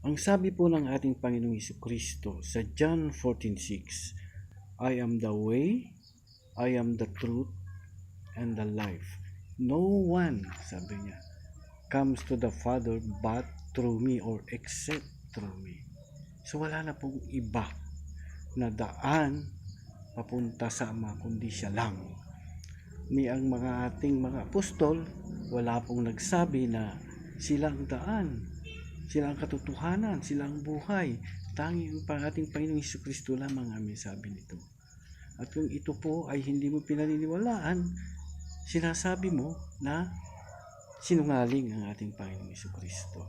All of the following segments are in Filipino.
Ang sabi po ng ating Panginoong Jesucristo sa John 14:6, I am the way, I am the truth, and the life. No one, sabi niya, comes to the Father but through me or except through me. So wala na pong iba na daan papunta sa Ama kundi siya lang. Ni ang mga ating mga apostol, wala pong nagsabi na sila ang daan, sila ang katotohanan, sila ang buhay. Tanging ang ating Panginoong Jesucristo lamang ang may sabi nito. At kung ito po ay hindi mo pinaniniwalaan, sinasabi mo na sinungaling ang ating Panginoong Jesucristo.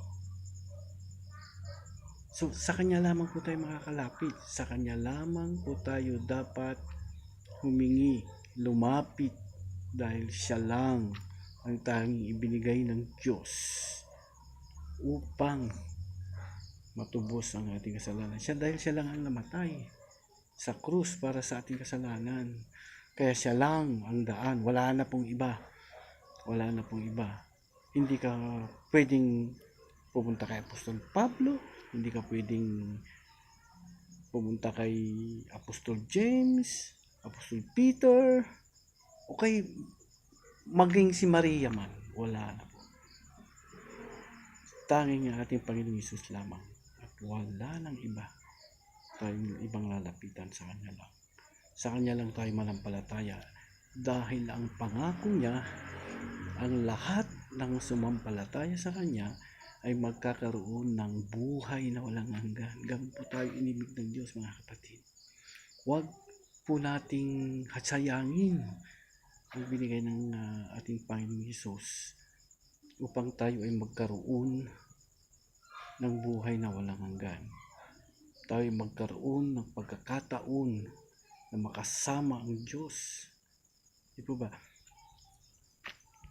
So, sa Kanya lamang po tayo makakalapit. Sa Kanya lamang po tayo dapat humingi, lumapit, dahil siya lang ang tanging ibinigay ng Diyos upang matubos ang ating kasalanan. Dahil siya lang ang namatay sa krus para sa ating kasalanan. Kaya siya lang ang daan. Wala na pong iba. Wala na pong iba. Hindi ka pwedeng pumunta kay Apostol Pablo. Hindi ka pwedeng pumunta kay Apostol James, Apostol Peter, o kay maging si Maria man. Wala na po. Tanging ang ating Panginoong Hesus lamang. At wala nang iba tayong ibang lalapitan sa Kanya lang. Sa Kanya lang tayo manampalataya. Dahil ang pangako niya, ang lahat ng sumampalataya sa Kanya ay magkakaroon ng buhay na walang hanggan. Ganun po tayo inibig ng Diyos, mga kapatid. Huwag po nating hatsayangin ang binigay ng ating Panginoong Hesus upang tayo ay magkaroon ng buhay na walang hanggan. Tayo ay magkaroon ng pagkakataon na makasama ang Diyos. Di po ba?